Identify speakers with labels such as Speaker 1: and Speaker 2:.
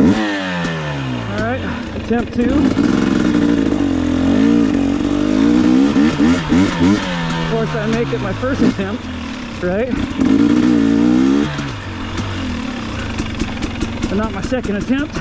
Speaker 1: All right, attempt 2. Of course, I make it my first attempt, right? But not my second attempt.